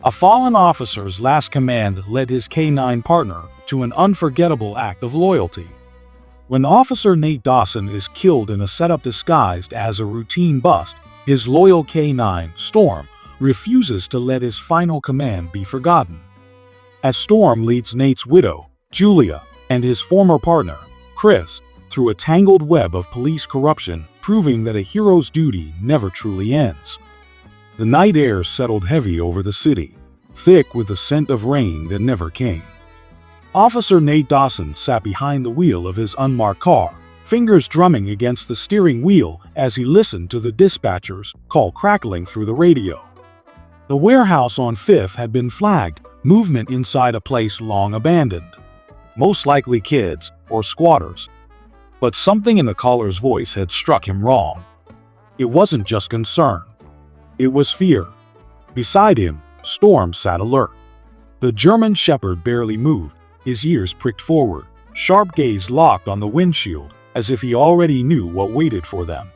A fallen officer's last command led his canine partner to an unforgettable act of loyalty. When Officer Nate Dawson is killed in a setup disguised as a routine bust, his loyal canine, Storm, refuses to let his final command be forgotten. As Storm leads Nate's widow, Julia, and his former partner, Chris, through a tangled web of police corruption, proving that a hero's duty never truly ends. The night air settled heavy over the city, thick with the scent of rain that never came. Officer Nate Dawson sat behind the wheel of his unmarked car, fingers drumming against the steering wheel as he listened to the dispatcher's call crackling through the radio. The warehouse on 5th had been flagged, movement inside a place long abandoned. Most likely kids or squatters. But something in the caller's voice had struck him wrong. It wasn't just concern. It was fear. Beside him, Storm sat alert. The German Shepherd barely moved, his ears pricked forward, sharp gaze locked on the windshield, as if he already knew what waited for them.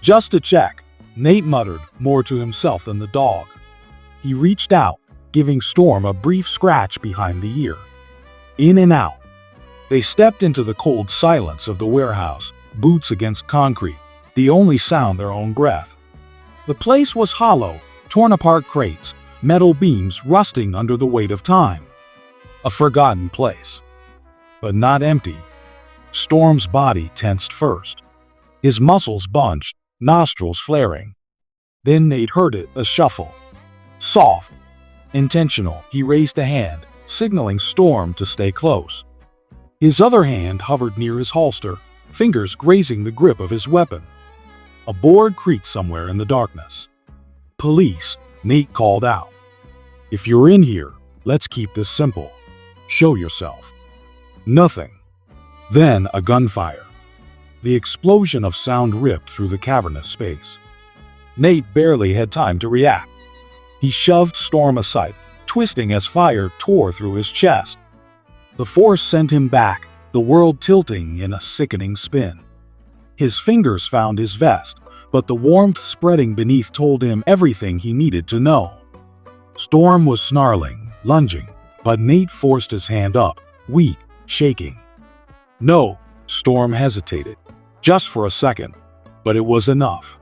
Just to check, Nate muttered, more to himself than the dog. He reached out, giving Storm a brief scratch behind the ear. In and out. They stepped into the cold silence of the warehouse, boots against concrete, the only sound their own breath. The place was hollow, torn apart crates, metal beams rusting under the weight of time. A forgotten place. But not empty. Storm's body tensed first. His muscles bunched, nostrils flaring. Then Nate heard it, a shuffle. Soft. Intentional. He raised a hand, signaling Storm to stay close. His other hand hovered near his holster, fingers grazing the grip of his weapon. A board creaked somewhere in the darkness. "Police," Nate called out. "If you're in here, let's keep this simple. Show yourself." Nothing. Then a gunfire. The explosion of sound ripped through the cavernous space. Nate barely had time to react. He shoved Storm aside, twisting as fire tore through his chest. The force sent him back, the world tilting in a sickening spin. His fingers found his vest, but the warmth spreading beneath told him everything he needed to know. Storm was snarling, lunging, but Nate forced his hand up, weak, shaking. "No," Storm hesitated, just for a second, but it was enough.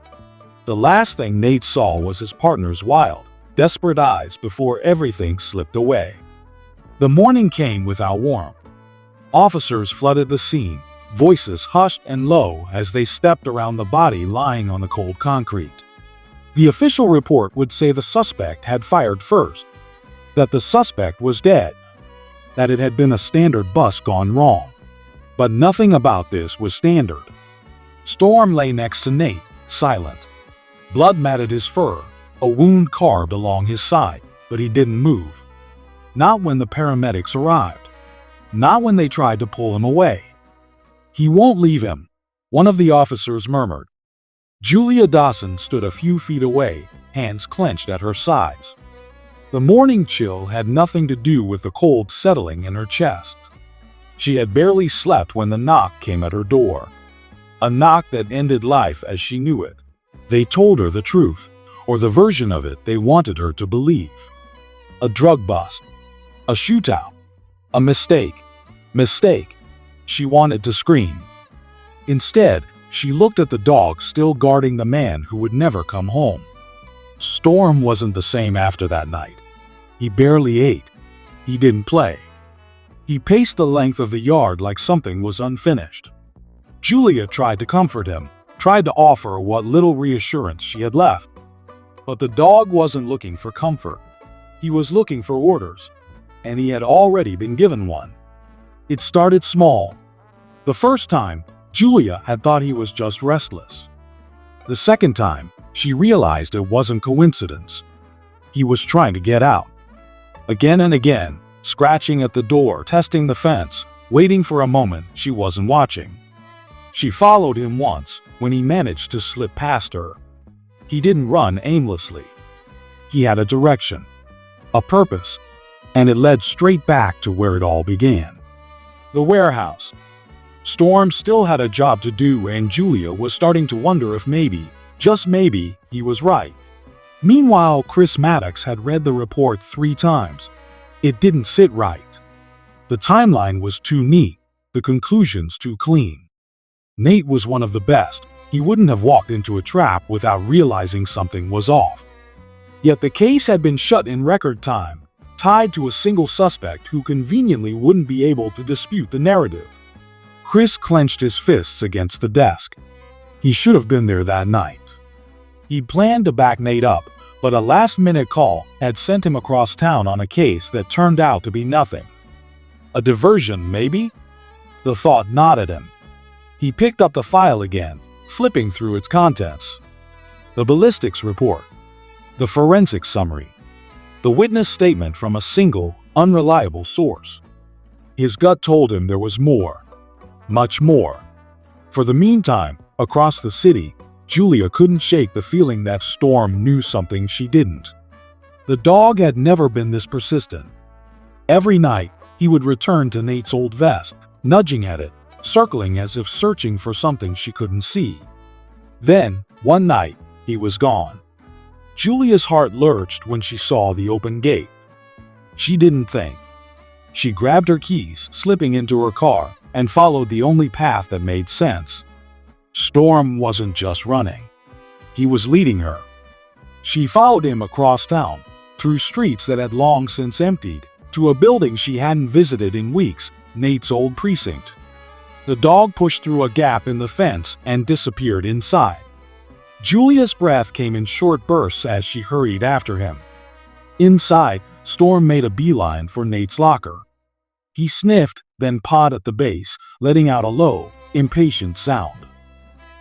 The last thing Nate saw was his partner's wild, desperate eyes before everything slipped away. The morning came without warmth. Officers flooded the scene, voices hushed and low as they stepped around the body lying on the cold concrete. The official report would say the suspect had fired first, that the suspect was dead, that it had been a standard bust gone wrong. But nothing about this was standard. Storm lay next to Nate, silent. Blood matted his fur, a wound carved along his side, but he didn't move. Not when the paramedics arrived. Not when they tried to pull him away. "He won't leave him," one of the officers murmured. Julia Dawson stood a few feet away, hands clenched at her sides. The morning chill had nothing to do with the cold settling in her chest. She had barely slept when the knock came at her door. A knock that ended life as she knew it. They told her the truth, or the version of it they wanted her to believe. A drug bust. A shootout. A mistake. Mistake. She wanted to scream. Instead, she looked at the dog still guarding the man who would never come home. Storm wasn't the same after that night. He barely ate. He didn't play. He paced the length of the yard like something was unfinished. Julia tried to comfort him, tried to offer what little reassurance she had left. But the dog wasn't looking for comfort. He was looking for orders, and he had already been given one. It started small. The first time, Julia had thought he was just restless. The second time, she realized it wasn't coincidence. He was trying to get out. Again and again, scratching at the door, testing the fence, waiting for a moment she wasn't watching. She followed him once, when he managed to slip past her. He didn't run aimlessly. He had a direction, a purpose, and it led straight back to where it all began. The warehouse. Storm still had a job to do, and Julia was starting to wonder if maybe, just maybe, he was right. Meanwhile, Chris Maddox had read the report 3 times. It didn't sit right. The timeline was too neat, the conclusions too clean. Nate was one of the best. He wouldn't have walked into a trap without realizing something was off. Yet the case had been shut in record time, tied to a single suspect who conveniently wouldn't be able to dispute the narrative. Chris clenched his fists against the desk. He should have been there that night. He'd planned to back Nate up, but a last-minute call had sent him across town on a case that turned out to be nothing. A diversion, maybe? The thought gnawed at him. He picked up the file again, flipping through its contents. The ballistics report, the forensic summary, the witness statement from a single, unreliable source. His gut told him there was more, much more. For the meantime, across the city, Julia couldn't shake the feeling that Storm knew something she didn't. The dog had never been this persistent. Every night, he would return to Nate's old vest, nudging at it, circling as if searching for something she couldn't see. Then, one night, he was gone. Julia's heart lurched when she saw the open gate. She didn't think. She grabbed her keys, slipping into her car, and followed the only path that made sense. Storm wasn't just running. He was leading her. She followed him across town, through streets that had long since emptied, to a building she hadn't visited in weeks, Nate's old precinct. The dog pushed through a gap in the fence and disappeared inside. Julia's breath came in short bursts as she hurried after him. Inside, Storm made a beeline for Nate's locker. He sniffed, then pawed at the base, letting out a low, impatient sound.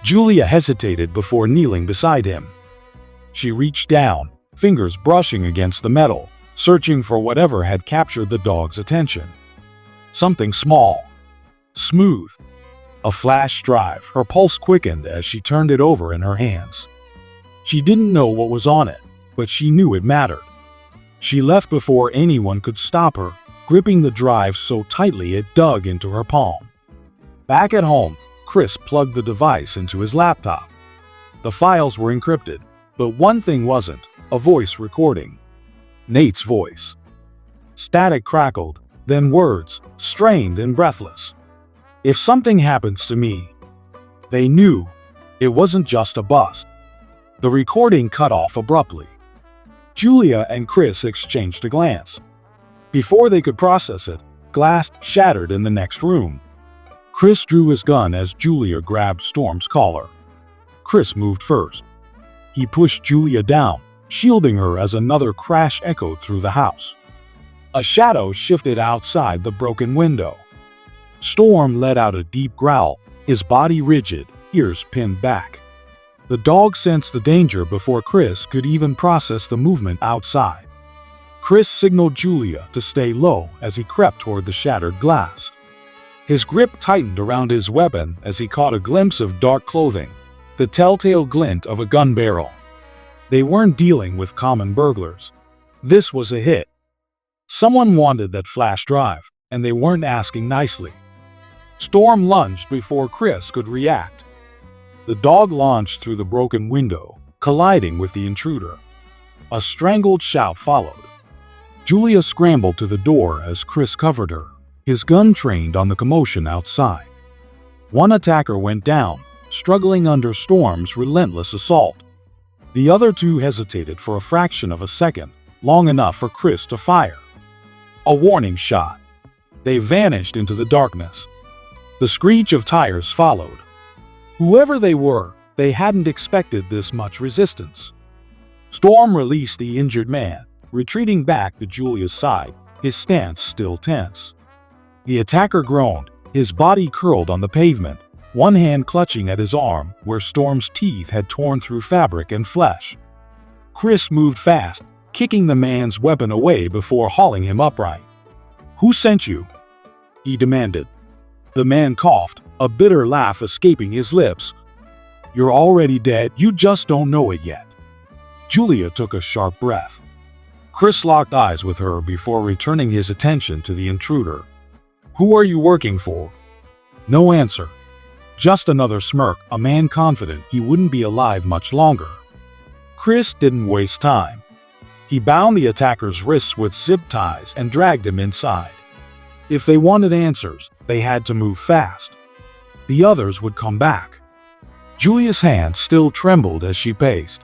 Julia hesitated before kneeling beside him. She reached down, fingers brushing against the metal, searching for whatever had captured the dog's attention. Something small, smooth. A flash drive. Her pulse quickened as she turned it over in her hands. She didn't know what was on it, but she knew it mattered. She left before anyone could stop her, gripping the drive so tightly it dug into her palm. Back at home, Chris plugged the device into his laptop. The files were encrypted, but one thing wasn't: a voice recording. Nate's voice. Static crackled, then words, strained and breathless. "If something happens to me." They knew it wasn't just a bust. The recording cut off abruptly. Julia and Chris exchanged a glance. Before they could process it, glass shattered in the next room. Chris drew his gun as Julia grabbed Storm's collar. Chris moved first. He pushed Julia down, shielding her as another crash echoed through the house. A shadow shifted outside the broken window. Storm let out a deep growl, his body rigid, ears pinned back. The dog sensed the danger before Chris could even process the movement outside. Chris signaled Julia to stay low as he crept toward the shattered glass. His grip tightened around his weapon as he caught a glimpse of dark clothing, the telltale glint of a gun barrel. They weren't dealing with common burglars. This was a hit. Someone wanted that flash drive, and they weren't asking nicely. Storm lunged before Chris could react. The dog launched through the broken window, colliding with the intruder. A strangled shout followed. Julia scrambled to the door as Chris covered her, his gun trained on the commotion outside. One attacker went down, struggling under Storm's relentless assault. The other two hesitated for a fraction of a second, long enough for Chris to fire. A warning shot. They vanished into the darkness. The screech of tires followed. Whoever they were, they hadn't expected this much resistance. Storm released the injured man, retreating back to Julia's side, his stance still tense. The attacker groaned, his body curled on the pavement, one hand clutching at his arm where Storm's teeth had torn through fabric and flesh. Chris moved fast, kicking the man's weapon away before hauling him upright. "Who sent you?" he demanded. The man coughed, a bitter laugh escaping his lips. "You're already dead, you just don't know it yet." Julia took a sharp breath. Chris locked eyes with her before returning his attention to the intruder. "Who are you working for?" No answer. Just another smirk, a man confident he wouldn't be alive much longer. Chris didn't waste time. He bound the attacker's wrists with zip ties and dragged him inside. If they wanted answers, they had to move fast. The others would come back. Julia's hand still trembled as she paced.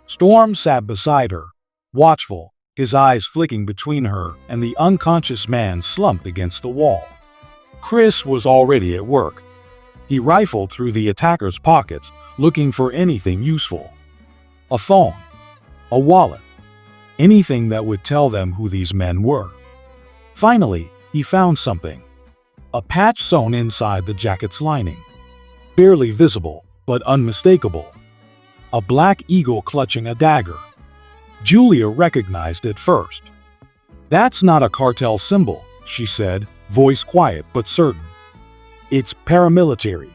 Storm sat beside her, watchful, his eyes flicking between her and the unconscious man slumped against the wall. Chris was already at work. He rifled through the attacker's pockets, looking for anything useful. A phone, a wallet, anything that would tell them who these men were. Finally, he found something. A patch sewn inside the jacket's lining. Barely visible, but unmistakable. A black eagle clutching a dagger. Julia recognized it first. "That's not a cartel symbol," she said, voice quiet but certain. "It's paramilitary."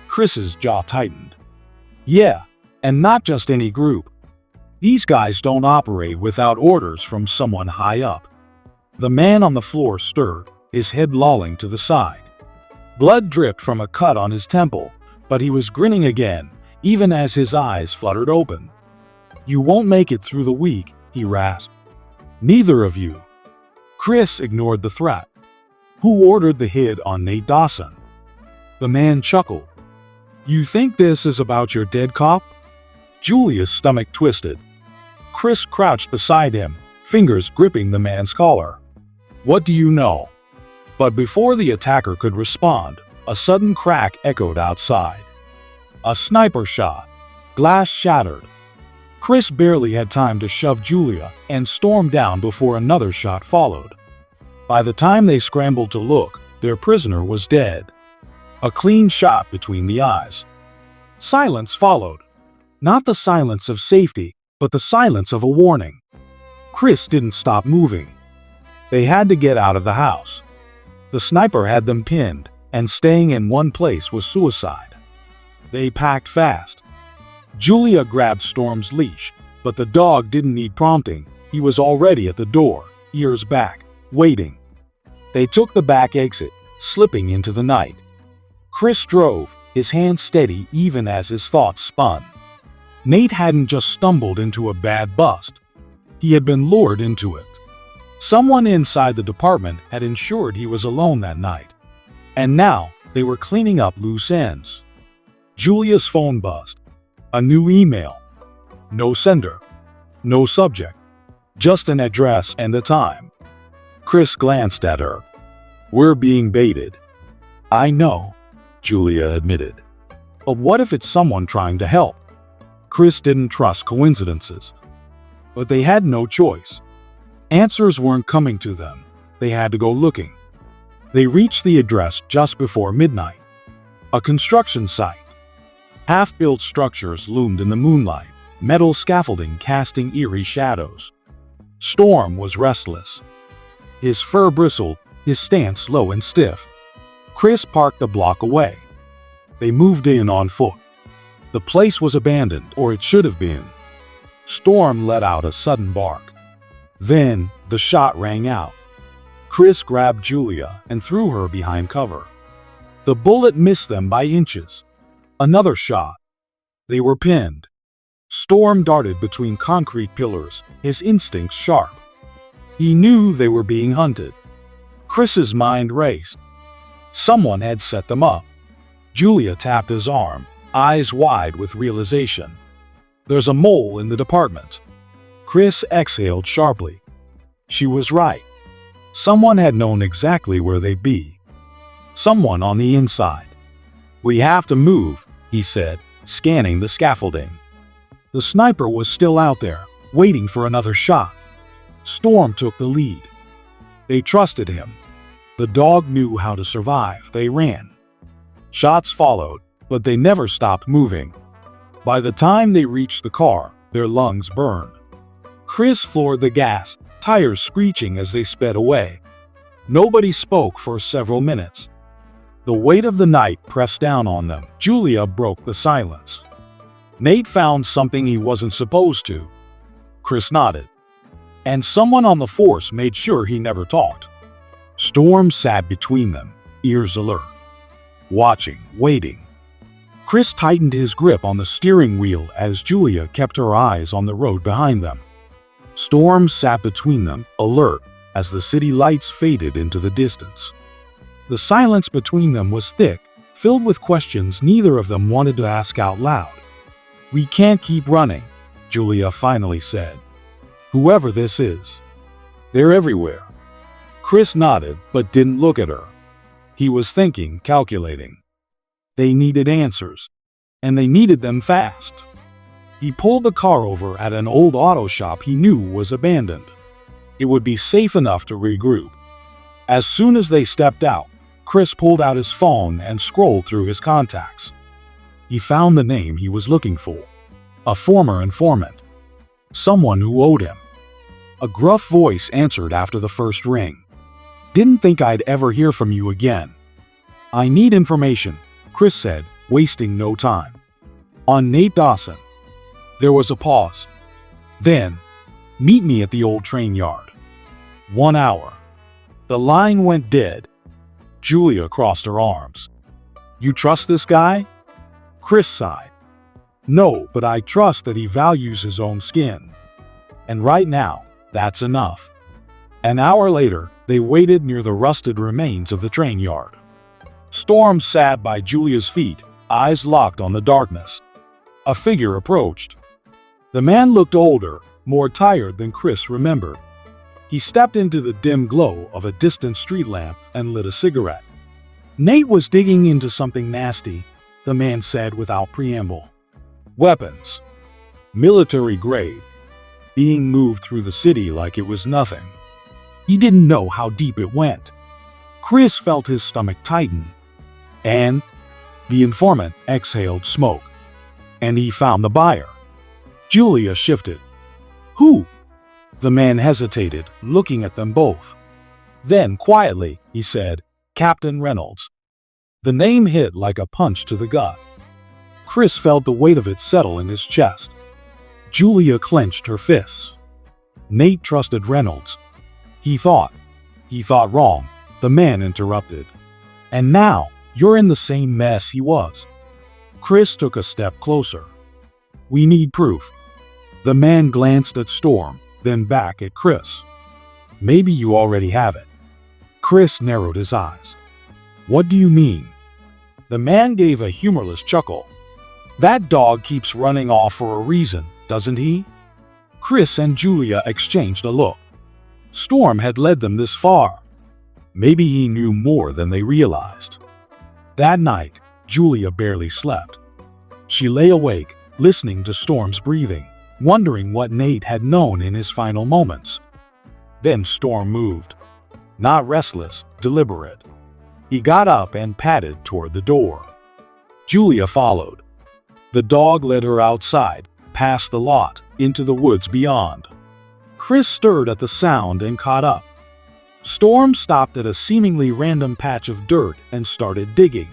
Chris's jaw tightened. "Yeah, and not just any group. These guys don't operate without orders from someone high up." The man on the floor stirred, his head lolling to the side. Blood dripped from a cut on his temple, but he was grinning again, even as his eyes fluttered open. "You won't make it through the week," he rasped. "Neither of you." Chris ignored the threat. "Who ordered the hit on Nate Dawson?" The man chuckled. "You think this is about your dead cop?" Julia's stomach twisted. Chris crouched beside him, fingers gripping the man's collar. "What do you know?" But before the attacker could respond, a sudden crack echoed outside. A sniper shot. Glass shattered. Chris barely had time to shove Julia and storm down before another shot followed. By the time they scrambled to look, their prisoner was dead. A clean shot between the eyes. Silence followed. Not the silence of safety, but the silence of a warning. Chris didn't stop moving. They had to get out of the house. The sniper had them pinned, and staying in one place was suicide. They packed fast. Julia grabbed Storm's leash, but the dog didn't need prompting. He was already at the door, ears back, waiting. They took the back exit, slipping into the night. Chris drove, his hand steady even as his thoughts spun. Nate hadn't just stumbled into a bad bust. He had been lured into it. Someone inside the department had ensured he was alone that night. And now, they were cleaning up loose ends. Julia's phone buzzed. A new email. No sender. No subject. Just an address and a time. Chris glanced at her. "We're being baited." "I know," Julia admitted. "But what if it's someone trying to help?" Chris didn't trust coincidences. But they had no choice. Answers weren't coming to them. They had to go looking. They reached the address just before midnight. A construction site. Half-built structures loomed in the moonlight, metal scaffolding casting eerie shadows. Storm was restless. His fur bristled, his stance low and stiff. Chris parked a block away. They moved in on foot. The place was abandoned, or it should have been. Storm let out a sudden bark. Then, the shot rang out. Chris grabbed Julia and threw her behind cover. The bullet missed them by inches. Another shot. They were pinned. Storm darted between concrete pillars, his instincts sharp. He knew they were being hunted. Chris's mind raced. Someone had set them up. Julia tapped his arm, eyes wide with realization. "There's a mole in the department." Chris exhaled sharply. She was right. Someone had known exactly where they'd be. Someone on the inside. "We have to move," he said, scanning the scaffolding. The sniper was still out there, waiting for another shot. Storm took the lead. They trusted him. The dog knew how to survive. They ran. Shots followed, but they never stopped moving. By the time they reached the car, their lungs burned. Chris floored the gas, tires screeching as they sped away. Nobody spoke for several minutes. The weight of the night pressed down on them. Julia broke the silence. "Nate found something he wasn't supposed to." Chris nodded. "And someone on the force made sure he never talked." Storm sat between them, ears alert. Watching, waiting. Chris tightened his grip on the steering wheel as Julia kept her eyes on the road behind them. Storm sat between them, alert, as the city lights faded into the distance. The silence between them was thick, filled with questions neither of them wanted to ask out loud. "We can't keep running," Julia finally said. "Whoever this is, they're everywhere." Chris nodded but didn't look at her. He was thinking, calculating. They needed answers, and they needed them fast. He pulled the car over at an old auto shop he knew was abandoned. It would be safe enough to regroup. As soon as they stepped out, Chris pulled out his phone and scrolled through his contacts. He found the name he was looking for. A former informant. Someone who owed him. A gruff voice answered after the first ring. "Didn't think I'd ever hear from you again." "I need information," Chris said, wasting no time. "On Nate Dawson." There was a pause. Then, "Meet me at the old train yard." 1 hour. The line went dead. Julia crossed her arms. "You trust this guy?" Chris sighed. "No, but I trust that he values his own skin. And right now, that's enough." An hour later, they waited near the rusted remains of the train yard. Storm sat by Julia's feet, eyes locked on the darkness. A figure approached. The man looked older, more tired than Chris remembered. He stepped into the dim glow of a distant street lamp and lit a cigarette. "Nate was digging into something nasty," the man said without preamble. "Weapons. Military grade. Being moved through the city like it was nothing." He didn't know how deep it went. Chris felt his stomach tighten. And the informant exhaled smoke. "And he found the buyer." Julia shifted. "Who?" The man hesitated, looking at them both. Then, quietly, he said, "Captain Reynolds." The name hit like a punch to the gut. Chris felt the weight of it settle in his chest. Julia clenched her fists. Nate trusted Reynolds. He thought wrong, the man interrupted. "And now, you're in the same mess he was." Chris took a step closer. "We need proof." The man glanced at Storm, then back at Chris. "Maybe you already have it." Chris narrowed his eyes. "What do you mean?" The man gave a humorless chuckle. "That dog keeps running off for a reason, doesn't he?" Chris and Julia exchanged a look. Storm had led them this far. Maybe he knew more than they realized. That night, Julia barely slept. She lay awake, listening to Storm's breathing, wondering what Nate had known in his final moments. Then Storm moved. Not restless, deliberate. He got up and padded toward the door. Julia followed. The dog led her outside, past the lot, into the woods beyond. Chris stirred at the sound and caught up. Storm stopped at a seemingly random patch of dirt and started digging.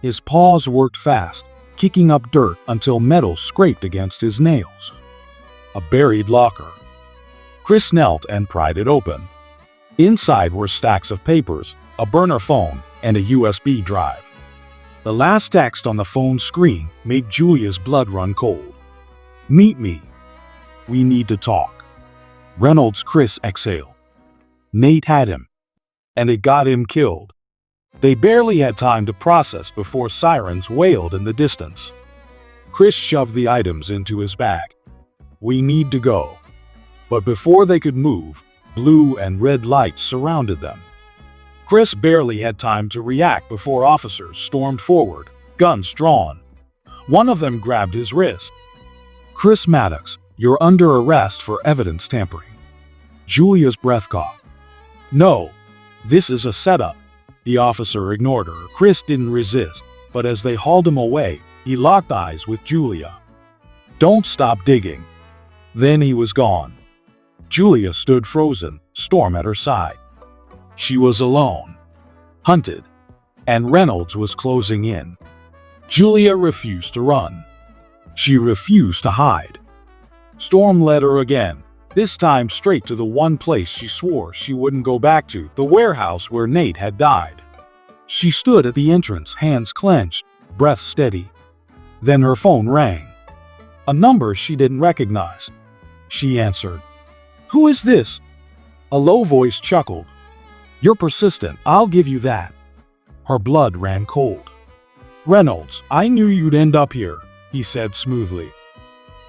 His paws worked fast, kicking up dirt until metal scraped against his nails. A buried locker. Chris knelt and pried it open. Inside were stacks of papers, a burner phone, and a USB drive. The last text on the phone screen made Julia's blood run cold. "Meet me. We need to talk." Reynolds. Chris exhaled. Nate had him. And it got him killed. They barely had time to process before sirens wailed in the distance. Chris shoved the items into his bag. "We need to go." But before they could move, blue and red lights surrounded them. Chris barely had time to react before officers stormed forward, guns drawn. One of them grabbed his wrist. "Chris Maddox, you're under arrest for evidence tampering." Julia's breath caught. "No, this is a setup." The officer ignored her. Chris didn't resist, but as they hauled him away, he locked eyes with Julia. "Don't stop digging." Then he was gone. Julia stood frozen, Storm at her side. She was alone, hunted, and Reynolds was closing in. Julia refused to run. She refused to hide. Storm led her again, this time straight to the one place she swore she wouldn't go back to, the warehouse where Nate had died. She stood at the entrance, hands clenched, breath steady, Then her phone rang. A number she didn't recognize. She answered. "Who is this?" A low voice chuckled. "You're persistent, I'll give you that." Her blood ran cold. "Reynolds, I knew you'd end up here," he said smoothly.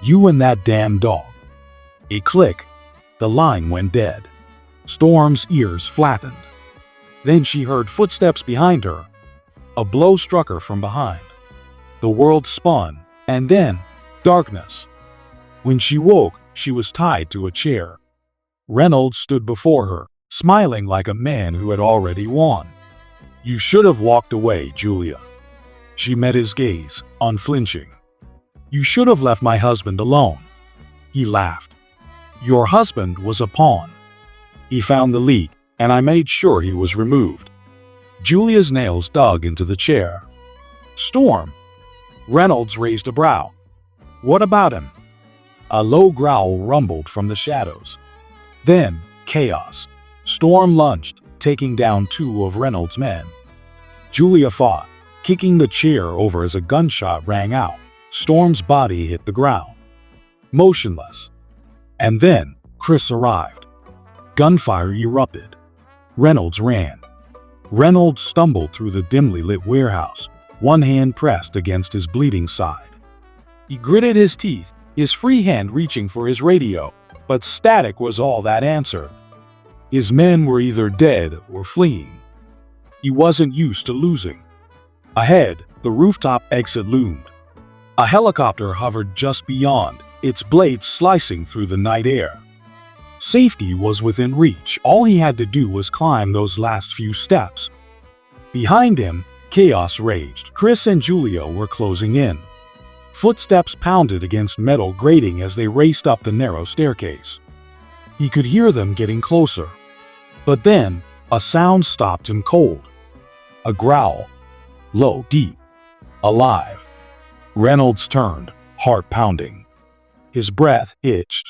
"You and that damn dog." A click. The line went dead. Storm's ears flattened. Then she heard footsteps behind her. A blow struck her from behind. The world spun, and then darkness. When she woke, she was tied to a chair. Reynolds stood before her, smiling like a man who had already won. "You should have walked away, Julia." She met his gaze, unflinching. "You should have left my husband alone." He laughed. "Your husband was a pawn. He found the leak, and I made sure he was removed." Julia's nails dug into the chair. "Storm." Reynolds raised a brow. "What about him?" A low growl rumbled from the shadows. Then, chaos. Storm lunged, taking down two of Reynolds' men. Julia fought, kicking the chair over as a gunshot rang out. Storm's body hit the ground, motionless. And then, Chris arrived. Gunfire erupted. Reynolds ran. Reynolds stumbled through the dimly lit warehouse, one hand pressed against his bleeding side. He gritted his teeth, his free hand reaching for his radio, but static was all that answered. His men were either dead or fleeing. He wasn't used to losing. Ahead, the rooftop exit loomed. A helicopter hovered just beyond, its blades slicing through the night air. Safety was within reach. All he had to do was climb those last few steps. Behind him, chaos raged. Chris and Julia were closing in. Footsteps pounded against metal grating as they raced up the narrow staircase. He could hear them getting closer. But then, a sound stopped him cold. A growl. Low, deep, alive. Reynolds turned, heart pounding. His breath hitched.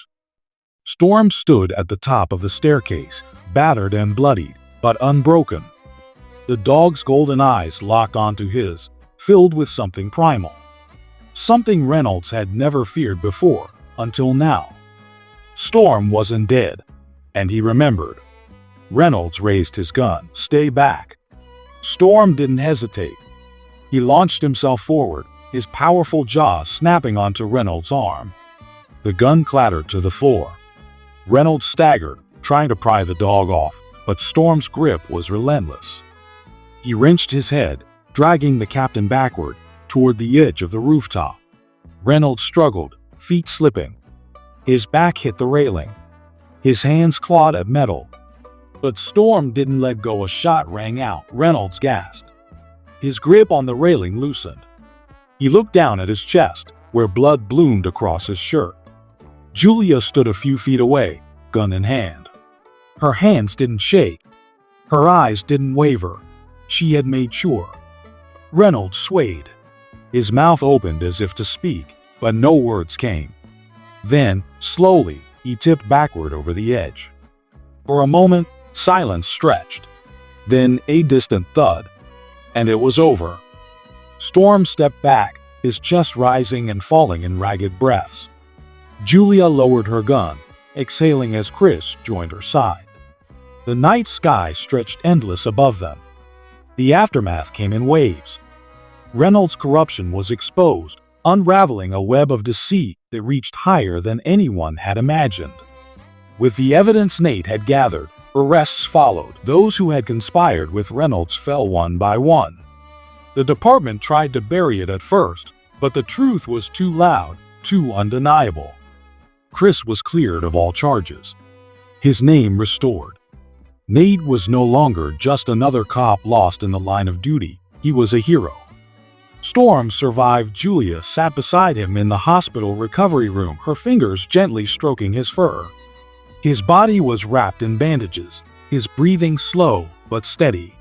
Storm stood at the top of the staircase, battered and bloodied, but unbroken. The dog's golden eyes locked onto his, filled with something primal. Something Reynolds had never feared before, until now. Storm wasn't dead, and he remembered. Reynolds raised his gun. "Stay back." Storm didn't hesitate. He launched himself forward, his powerful jaw snapping onto Reynolds' arm. The gun clattered to the floor. Reynolds staggered, trying to pry the dog off, but Storm's grip was relentless. He wrenched his head, dragging the captain backward, toward the edge of the rooftop. Reynolds struggled, feet slipping. His back hit the railing. His hands clawed at metal. But Storm didn't let go. A shot rang out. Reynolds gasped. His grip on the railing loosened. He looked down at his chest, where blood bloomed across his shirt. Julia stood a few feet away, gun in hand. Her hands didn't shake. Her eyes didn't waver. She had made sure. Reynolds swayed. His mouth opened as if to speak, but no words came. Then, slowly, he tipped backward over the edge. For a moment, silence stretched. Then a distant thud. And it was over. Storm stepped back, his chest rising and falling in ragged breaths. Julia lowered her gun, exhaling as Chris joined her side. The night sky stretched endless above them. The aftermath came in waves. Reynolds' corruption was exposed, unraveling a web of deceit that reached higher than anyone had imagined. With the evidence Nate had gathered, arrests followed. Those who had conspired with Reynolds fell one by one. The department tried to bury it at first, but the truth was too loud, too undeniable. Chris was cleared of all charges. His name restored. Nate was no longer just another cop lost in the line of duty. He was a hero. Storm survived. Julia sat beside him in the hospital recovery room, her fingers gently stroking his fur. His body was wrapped in bandages, his breathing slow but steady.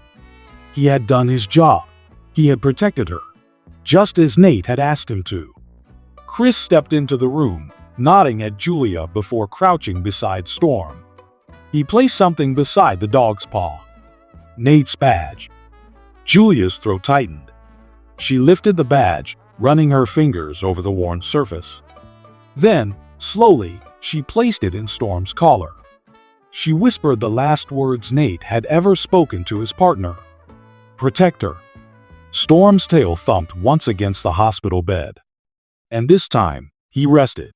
He had done his job. He had protected her, just as Nate had asked him to. Chris stepped into the room, nodding at Julia before crouching beside Storm. He placed something beside the dog's paw. Nate's badge. Julia's throat tightened. She lifted the badge, running her fingers over the worn surface. Then, slowly, she placed it in Storm's collar. She whispered the last words Nate had ever spoken to his partner. "Protect her." Storm's tail thumped once against the hospital bed. And this time, he rested.